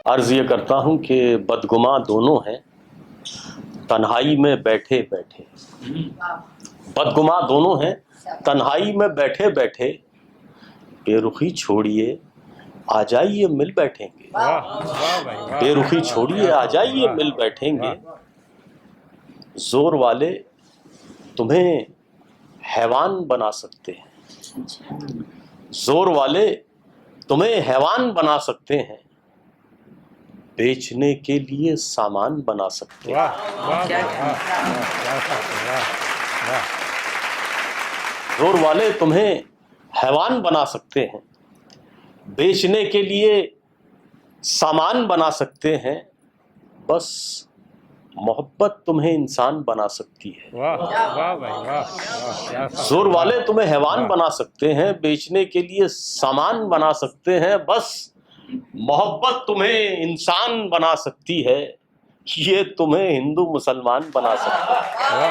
عرض یہ کرتا ہوں کہ بدگماں دونوں ہیں تنہائی میں بیٹھے بیٹھے، بدگماں دونوں ہیں تنہائی میں بیٹھے بیٹھے، بے رخی چھوڑیے آ جائیے مل بیٹھیں گے، بے رخی چھوڑیے آ جائیے مل بیٹھیں گے، زور والے تمہیں حیوان بنا سکتے ہیں، زور والے تمہیں حیوان بنا سکتے ہیں، بیچنے کے لیے سامان بنا سکتے ہیں۔ زور والے تمہیں حیوان بنا سکتے ہیں، بیچنے کے لیے سامان بنا سکتے ہیں، بس محبت تمہیں انسان بنا سکتی ہے۔ زور والے تمہیں حیوان بنا سکتے ہیں، بیچنے کے لیے سامان بنا سکتے ہیں، بس محبت تمہیں انسان بنا سکتی ہے، یہ تمہیں ہندو مسلمان بنا سکتا ہے۔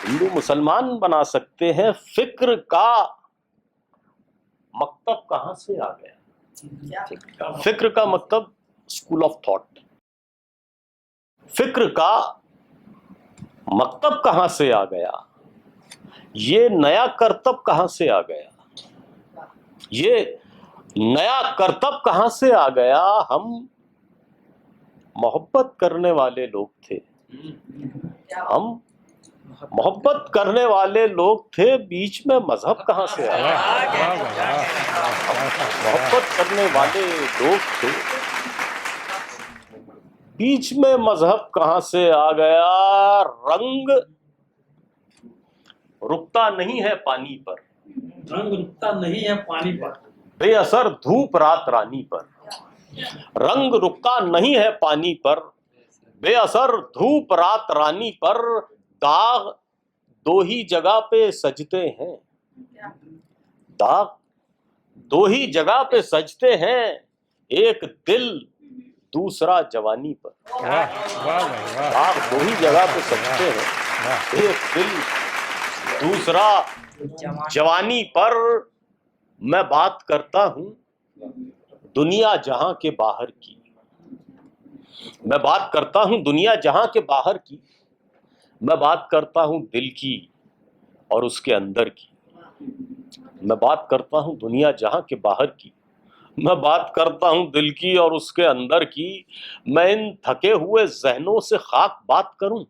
ہندو مسلمان بنا سکتے ہیں۔ فکر کا مکتب کہاں سے آ گیا؟ فکر کا مکتب اسکول آف تھاٹ، فکر کا مکتب کہاں سے آ گیا؟ یہ نیا کرتب کہاں سے آ گیا؟ یہ نیا کرتب کہاں سے آ گیا؟ ہم محبت کرنے والے لوگ تھے، ہم محبت کرنے والے لوگ تھے، بیچ میں مذہب کہاں سے آ گیا؟ محبت کرنے والے لوگ تھے، بیچ میں مذہب کہاں سے آ گیا؟ رنگ رکتا نہیں ہے پانی پر، رنگ رکتا نہیں ہے پانی پر، بے اثر دھوپ رات رانی پر، رنگ رکتا نہیں ہے پانی پر، بے اثر دھوپ رات رانی پر، داغ دو ہی جگہ پہ سجتے ہیں، داغ دو ہی جگہ پہ سجتے ہیں، ایک دل دوسرا جوانی پر، داغ دو ہی جگہ پہ سجتے ہیں، ایک دل دوسرا جوانی پر۔ میں بات کرتا ہوں دنیا جہاں کے باہر کی، میں بات کرتا ہوں دنیا جہاں کے باہر کی، میں بات کرتا ہوں دل کی اور اس کے اندر کی، میں بات کرتا ہوں دنیا جہاں کے باہر کی، میں بات کرتا ہوں دل کی اور اس کے اندر کی۔ میں ان تھکے ہوئے ذہنوں سے خاک بات کروں،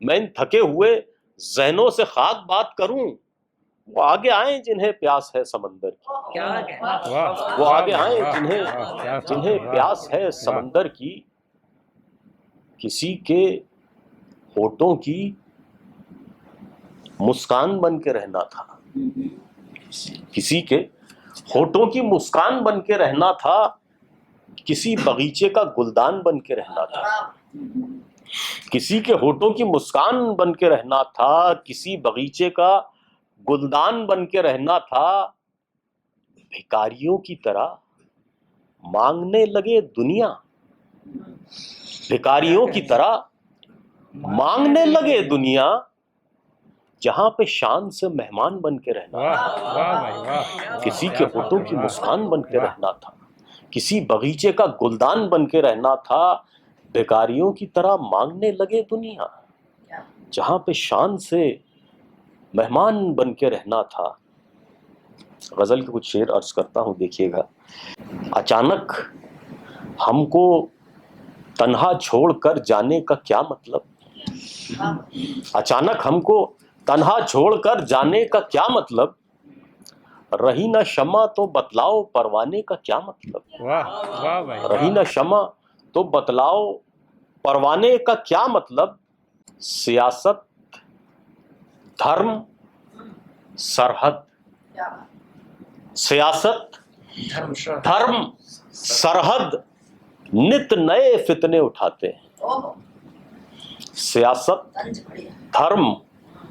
میں ان تھکے ہوئے ذہنوں سے خاک بات کروں، وہ آگے آئیں جنہیں پیاس ہے سمندر کی، وہ آگے آئیں جنہیں پیاس ہے سمندر کی۔ کسی کے ہونٹوں کی مسکان بن کے رہنا تھا، کسی کے ہونٹوں کی مسکان بن کے رہنا تھا، کسی باغیچے کا گلدان بن کے رہنا تھا، کسی کے ہونٹوں کی مسکان بن کے رہنا تھا، کسی باغیچے کا گلدان بن کے رہنا تھا۔ بھکاریوں کی طرح مانگنے لگے دنیا، بھکاریوں کی طرح مانگنے لگے دنیا، جہاں پہ شان سے مہمان بن کے رہنا تھا، کسی کے ہونٹوں کی مسکان بن کے رہنا تھا، کسی باغیچے کا گلدان بن کے رہنا تھا۔ بھکاریوں کی طرح مانگنے لگے دنیا، جہاں پہ شان سے مہمان بن کے رہنا تھا۔ غزل کے کچھ شعر عرض کرتا ہوں، دیکھیے گا۔ اچانک ہم کو تنہا چھوڑ کر جانے کا کیا مطلب؟ اچانک ہم کو تنہا چھوڑ کر جانے کا کیا مطلب؟ رہی نہ شمع تو بتلاؤ پروانے کا کیا مطلب؟ رہی نہ شمع تو بتلاؤ پروانے کا کیا مطلب؟ سیاست دھرم سرحد، سیاست دھرم سرحد نت نئے فتنے اٹھاتے ہیں، سیاست دھرم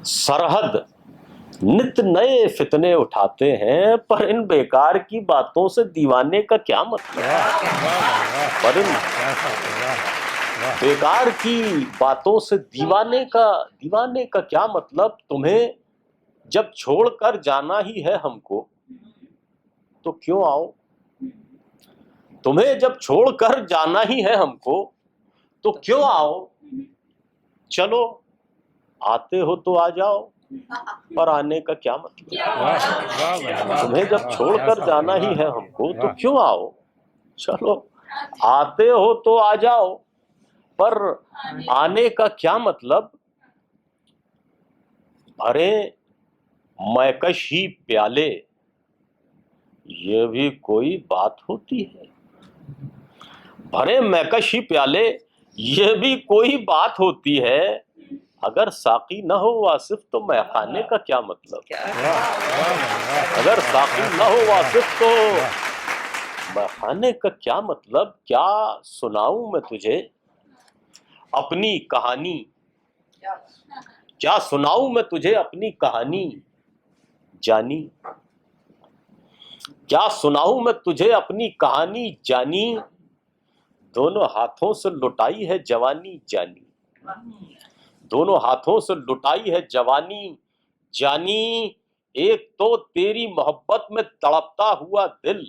سرحد نت نئے فتنے اٹھاتے ہیں، پر ان بیکار کی باتوں سے دیوانے کا کیا مطلب؟ پر ان بیکار کی باتوں سے دیوانے کا کیا مطلب؟ تمہیں جب چھوڑ کر جانا ہی ہے ہم کو، تو کیوں آؤ, تمہیں جب چھوڑ کر جانا ہی ہے ہم کو تو کیوں آؤ, چلو آتے ہو تو آ جاؤ, پر آنے کا کیا مطلب, تمہیں جب چھوڑ کر جانا ہی ہے ہم کو تو کیوں آؤ, چلو آتے ہو تو آ جاؤ, پر آنے کا کیا مطلب, بھرے میکش ہی پیالے یہ بھی کوئی بات ہوتی ہے, بھرے میکش ہی پیالے یہ بھی کوئی بات ہوتی ہے, اگر ساقی نہ ہو واصف تو میخانے کا کیا مطلب, اگر ساقی نہ ہو واصف تو میخانے کا کیا مطلب, کیا سناؤں میں تجھے اپنی کہانی, کیا سناؤں میں تجھے اپنی کہانی جانی, کیا سناؤں میں تجھے اپنی کہانی جانی, دونوں ہاتھوں سے لٹائی ہے جوانی جانی, دونوں ہاتھوں سے لٹائی ہے جوانی جانی, ایک تو تیری محبت میں تڑپتا ہوا دل,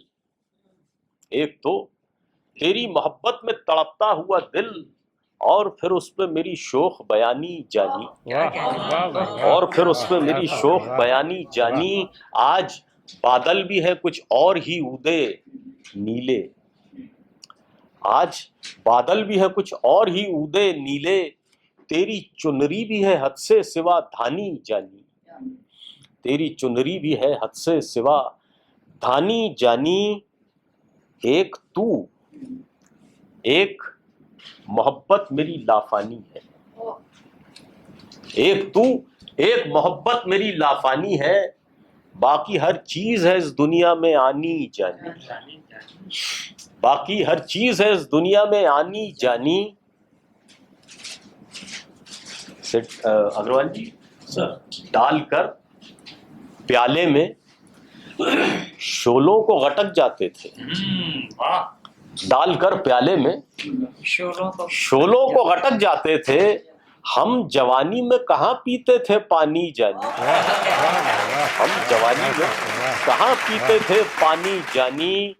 ایک تو تیری محبت میں تڑپتا ہوا دل, اور پھر اس پہ میری شوخ بیانی جانی, اور پھر اس پہ میری شوخ بیانی جانی, آج بادل بھی ہے کچھ اور ہی اودے نیلے, آج بادل بھی ہے کچھ اور ہی اودے نیلے, تیری چنری بھی ہے حد سے سوا دھانی جانی, تیری چنری بھی ہے حد سے سوا دھانی جانی, ایک تو ایک محبت میری لافانی ہے, ایک تو ایک محبت میری لافانی ہے, باقی ہر چیز ہے اس دنیا میں آنی جانی, باقی ہر چیز ہے اس دنیا میں آنی جانی. اگروال جی سر ڈال کر پیالے میں شولوں کو غٹک جاتے تھے, ڈال کر پیالے میں شولوں کو غٹک جاتے تھے, ہم جوانی میں کہاں پیتے تھے پانی جانی, ہم جوانی میں کہاں پیتے تھے پانی جانی,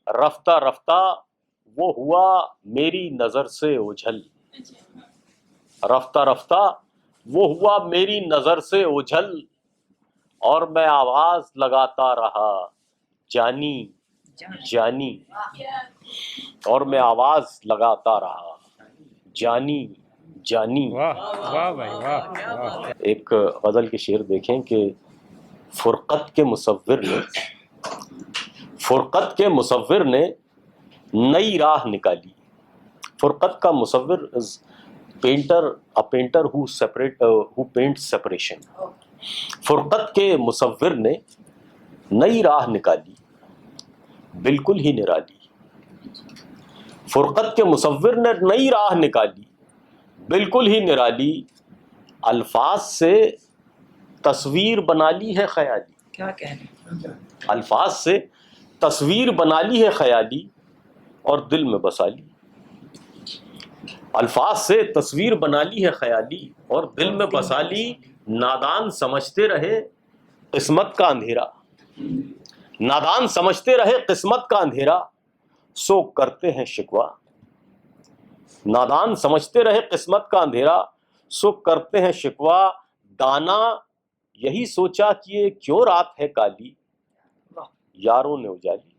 رفتہ رفتہ وہ ہوا میری نظر سے اوجھل, رفتہ رفتہ وہ ہوا میری نظر سے اوجھل, اور میں آواز لگاتا رہا جانی جانی, اور میں آواز لگاتا رہا جانی جانی. ایک غزل کے شعر دیکھیں کہ فرقت کے مصور نے نئی راہ نکالی, فرقت کا مصور a painter who paints separation, فرقت کے مصور نے نئی راہ نکالی بالکل ہی نرالی, فرقت کے مصور نے نئی راہ نکالی بالکل ہی نرالی, الفاظ سے تصویر بنا لی ہے خیالی, کیا کہنے, الفاظ سے تصویر بنا لی ہے خیالی اور دل میں بسا لی, الفاظ سے تصویر بنا لی ہے خیالی اور دل میں بسا لی, نادان سمجھتے رہے قسمت کا اندھیرا, نادان سمجھتے رہے قسمت کا اندھیرا, سو کرتے ہیں شکوہ, نادان سمجھتے رہے قسمت کا اندھیرا, سو کرتے ہیں شکوہ, دانا یہی سوچا کہ یہ کیوں رات ہے کالی, یاروں نے اجالی,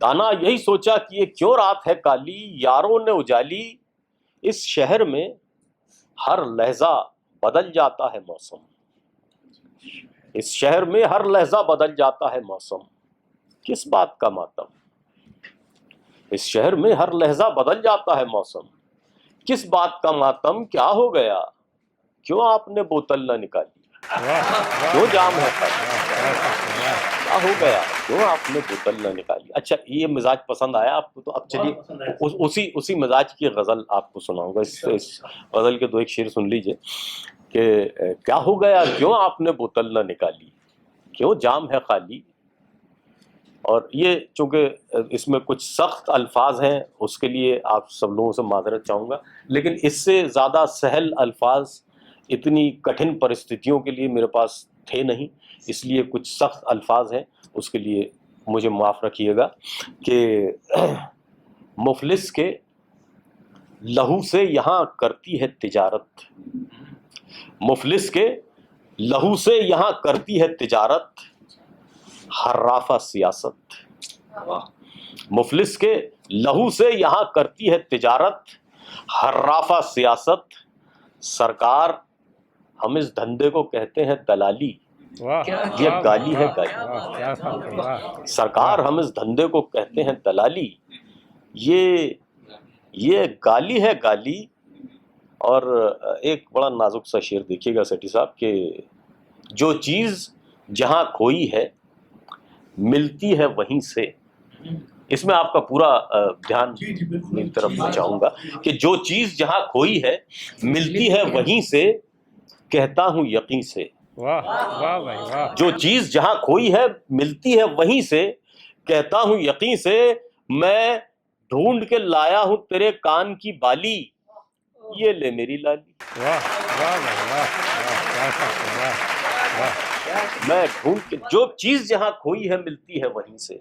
دانا یہی سوچا کہ یہ کیوں رات ہے کالی, یاروں نے اجالی, اس شہر میں ہر لہجہ بدل جاتا ہے موسم, اس شہر میں ہر لہجہ بدل جاتا ہے موسم, کس بات کا ماتم, اس شہر میں ہر لہجہ بدل جاتا ہے موسم, کس بات کا ماتم, کیا ہو گیا کیوں آپ نے بوتل نہ نکالی, کیوں جام ہے کیا ہو گیا کیوں آپ نے بوتل نہ نکالی. اچھا یہ مزاج پسند آیا آپ کو, تو اب چلیے اسی مزاج کی غزل آپ کو سناؤں گا. اس غزل کے دو ایک شعر سن لیجئے کہ کیا ہو گیا کیوں آپ نے بوتل نہ نکالی, کیوں جام ہے خالی. اور یہ چونکہ اس میں کچھ سخت الفاظ ہیں اس کے لیے آپ سب لوگوں سے معذرت چاہوں گا, لیکن اس سے زیادہ سہل الفاظ اتنی کٹھن پرستتھیوں کے لیے میرے پاس تھے نہیں, اس لیے کچھ سخت الفاظ ہیں اس کے لیے مجھے معاف رکھیے گا کہ مفلس کے لہو سے یہاں کرتی ہے تجارت، مفلس کے لہو سے یہاں کرتی ہے تجارت، حرافہ سیاست، مفلس کے لہو سے یہاں کرتی ہے تجارت، حرافہ سیاست، سرکار ہم اس دھندے کو کہتے ہیں دلالی، یہ گالی ہے گالی، سرکار ہم اس دھندے کو کہتے ہیں دلالی، یہ گالی ہے گالی۔ اور ایک بڑا نازک سا شعر دیکھیے گا سیٹھی صاحب کہ جو چیز جہاں کھوئی ہے ملتی ہے وہیں سے، اس میں آپ کا پورا دھیان میری طرف میں چاہوں گا کہ جو چیز جہاں کھوئی ہے ملتی ہے وہیں سے، کہتا ہوں یقین سے، جو چیز جہاں کھوئی ہے ملتی ہے وہیں سے، کہتا ہوں یقین سے، میں ڈھونڈ کے لایا ہوں تیرے کان کی بالی، یہ لے میری لالی، میں ڈھونڈ کے، جو چیز جہاں کھوئی ہے ملتی ہے وہیں سے،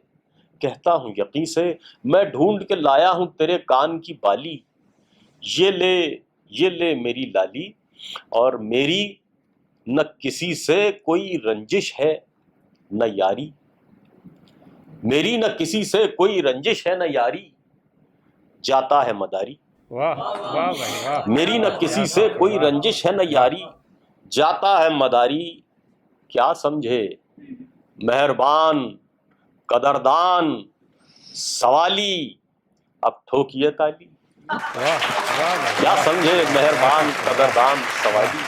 کہتا ہوں یقین سے، میں ڈھونڈ کے لایا ہوں تیرے کان کی بالی، یہ لے میری لالی۔ اور میری نہ کسی سے کوئی رنجش ہے نہ یاری، میری نہ کسی سے کوئی رنجش ہے نہ یاری، جاتا ہے مداری، میری نہ کسی سے کوئی رنجش ہے نہ یاری، جاتا ہے مداری، کیا سمجھے مہربان قدردان سوالی، اب ٹھوکیے تالی، کیا سمجھے مہربان قدردان سوالی،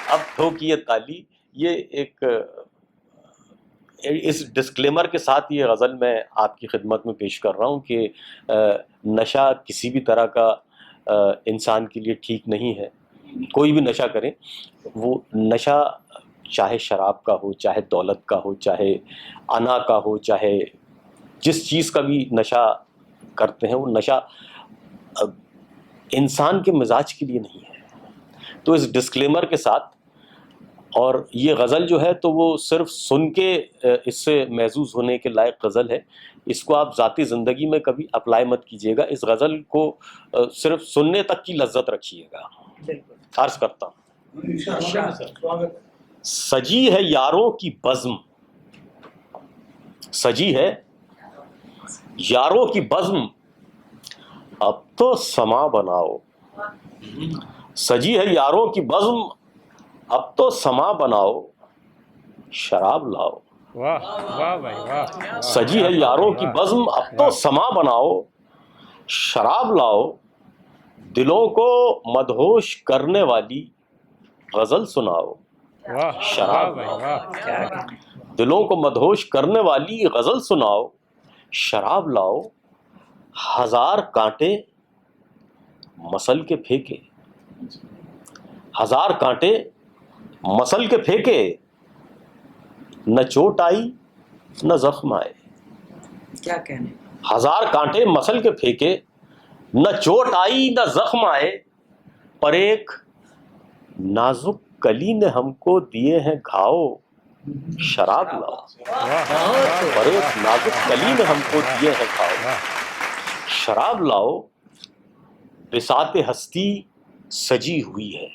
اب ٹھوکیے تالی۔ یہ ایک اس ڈسکلیمر کے ساتھ یہ غزل میں آپ کی خدمت میں پیش کر رہا ہوں کہ نشہ کسی بھی طرح کا انسان کے لیے ٹھیک نہیں ہے، کوئی بھی نشہ کریں، وہ نشہ چاہے شراب کا ہو، چاہے دولت کا ہو، چاہے انا کا ہو، چاہے جس چیز کا بھی نشہ کرتے ہیں، وہ نشہ انسان کے مزاج کے لیے نہیں ہے۔ تو اس ڈسکلیمر کے ساتھ، اور یہ غزل جو ہے تو وہ صرف سن کے اس سے محظوظ ہونے کے لائق غزل ہے، اس کو آپ ذاتی زندگی میں کبھی اپلائی مت کیجیے گا، اس غزل کو صرف سننے تک کی لذت رکھیے گا۔ عرض کرتا ہوں، سجی ہے یاروں کی بزم، سجی ہے یاروں کی بزم، اب تو سما بناؤ، سجی ہے یاروں کی بزم، اب تو سما بناؤ، شراب لاؤ، سجی ہے یاروں کی بزم، اب تو سما بناؤ، شراب لاؤ، دلوں کو مدہوش کرنے والی غزل سناؤ، شراب لاؤ، دلوں کو مدہوش کرنے والی غزل سناؤ، شراب لاؤ، ہزار کانٹے مسل کے پھینکے، ہزار کانٹے مسل کے پھینکے، نہ چوٹ آئی نہ زخم آئے، کیا کہنے، ہزار کانٹے مسل کے پھینکے، نہ چوٹ آئی نہ زخم آئے، پر ایک نازک کلی نے ہم کو دیے ہیں گھاؤ، شراب لاؤ، پر ایک نازک کلی نے ہم کو دیے ہیں گھاؤ، شراب لاؤ، بساط ہستی سجی ہوئی ہے،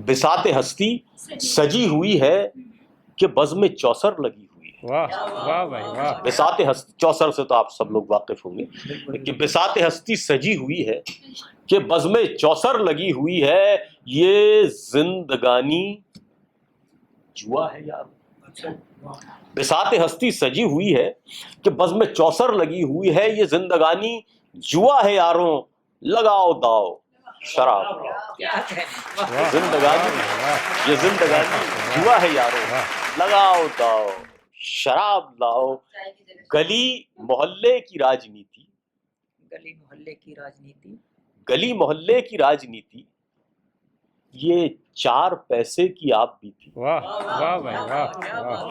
بساط ہستی سجی ہوئی ہے کہ بزم چوسر لگی ہوئی ہے، بساط ہستی، چوسر سے تو آپ سب لوگ واقف ہوں گے کہ بساط ہستی سجی ہوئی ہے کہ بزم چوسر لگی ہوئی ہے، یہ زندگانی جوا ہے یار، بساط ہستی سجی ہوئی ہے کہ بزم چوسر لگی ہوئی ہے، یہ زندگانی جوا ہے یاروں، لگاؤ داؤ شراب لاؤ، کیا کہنے، زندگانی، یہ زندگانی جوا ہے یاروں، لگاؤ داؤ شراب لاؤ، گلی محلے کی راجنیتی، گلی محلے کی راجنیتی، گلی محلے کی راجنیتی، یہ 4 پیسے کی آپ بھی تھی،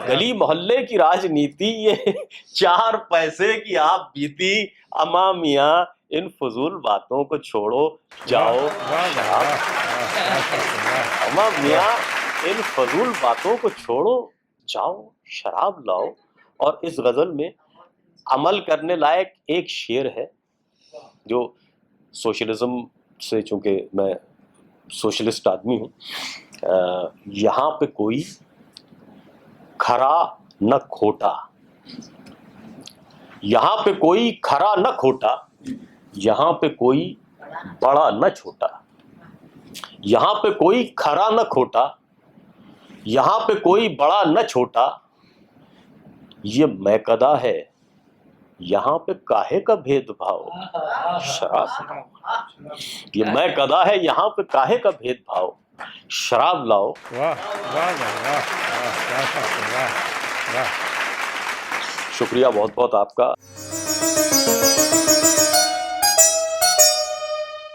گلی محلے کی راجنیتی، یہ 4 پیسے کی آپ بھی تھی، اما میاں ان فضول باتوں کو چھوڑو جاؤ شراب، اما میاں ان فضول باتوں کو چھوڑو جاؤ شراب لاؤ. اور اس غزل میں عمل کرنے لائق ایک شعر ہے جو سوشلزم سے، چونکہ میں سوشلسٹ آدمی ہوں، یہاں پہ کوئی کھرا نہ کھوٹا، یہاں پہ کوئی کھرا نہ کھوٹا، یہاں پہ کوئی بڑا نہ چھوٹا، یہاں پہ کوئی کھرا نہ کھوٹا، یہاں پہ کوئی بڑا نہ چھوٹا، یہ میکدہ ہے یہاں پہ کاہے کا بھید بھاؤ. شراب، یہ میکدہ ہے یہاں پہ کاہے کا بھید بھاؤ، شراب لاؤ. واہ واہ واہ واہ واہ واہ. شکریہ بہت بہت آپ کا.